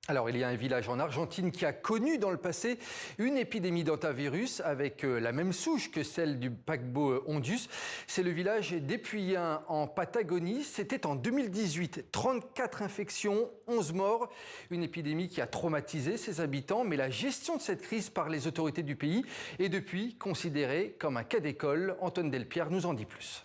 Alors, il y a un village en Argentine qui a connu dans le passé une épidémie d'hantavirus avec la même souche que celle du paquebot Hondius. C'est le village d'Epuyén en Patagonie. C'était en 2018. 34 infections, 11 morts. Une épidémie qui a traumatisé ses habitants. Mais la gestion de cette crise par les autorités du pays est depuis considérée comme un cas d'école. Antoine Delpierre nous en dit plus.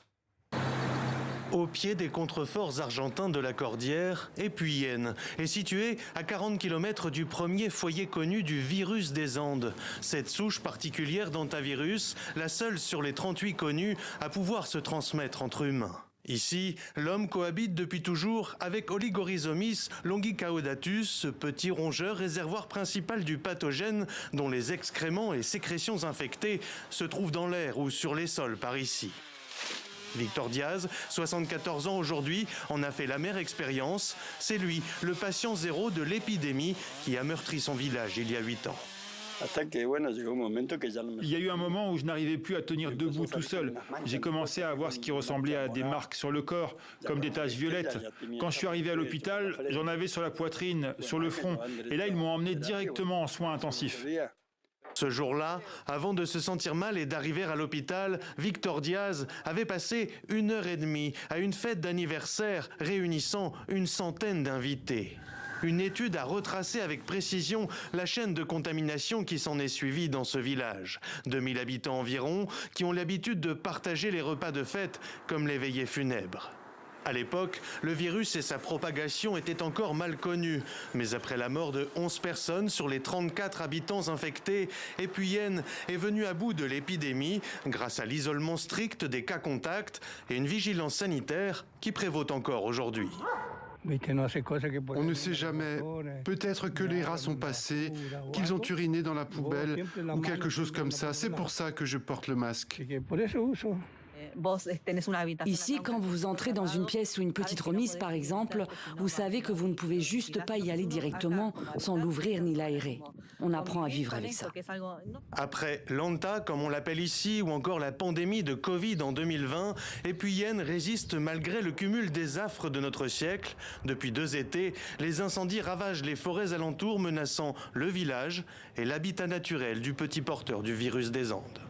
Au pied des contreforts argentins de la Cordillère, Epuyén est situé à 40 km du premier foyer connu du virus des Andes. Cette souche particulière d'hantavirus, la seule sur les 38 connus à pouvoir se transmettre entre humains. Ici, l'homme cohabite depuis toujours avec Oligorhizomys longicaudatus, ce petit rongeur réservoir principal du pathogène dont les excréments et sécrétions infectées se trouvent dans l'air ou sur les sols par ici. Victor Diaz, 74 ans aujourd'hui, en a fait l'amère expérience. C'est lui, le patient zéro de l'épidémie qui a meurtri son village il y a 8 ans. Il y a eu un moment où je n'arrivais plus à tenir debout tout seul. J'ai commencé à avoir ce qui ressemblait à des marques sur le corps, comme des taches violettes. Quand je suis arrivé à l'hôpital, j'en avais sur la poitrine, sur le front. Et là, ils m'ont emmené directement en soins intensifs. Ce jour-là, avant de se sentir mal et d'arriver à l'hôpital, Victor Diaz avait passé 1h30 à une fête d'anniversaire réunissant une centaine d'invités. Une étude a retracé avec précision la chaîne de contamination qui s'en est suivie dans ce village. 2000 habitants environ qui ont l'habitude de partager les repas de fête comme les veillées funèbres. À l'époque, le virus et sa propagation étaient encore mal connus. Mais après la mort de 11 personnes sur les 34 habitants infectés, Epuyén est venu à bout de l'épidémie grâce à l'isolement strict des cas contacts et une vigilance sanitaire qui prévaut encore aujourd'hui. On ne sait jamais. Peut-être que les rats sont passés, qu'ils ont uriné dans la poubelle ou quelque chose comme ça. C'est pour ça que je porte le masque. Ici, quand vous entrez dans une pièce ou une petite remise, par exemple, vous savez que vous ne pouvez juste pas y aller directement sans l'ouvrir ni l'aérer. On apprend à vivre avec ça. Après l'Hanta, comme on l'appelle ici, ou encore la pandémie de Covid en 2020, Epuyén résiste malgré le cumul des affres de notre siècle. Depuis 2 étés, les incendies ravagent les forêts alentours, menaçant le village et l'habitat naturel du petit porteur du virus des Andes.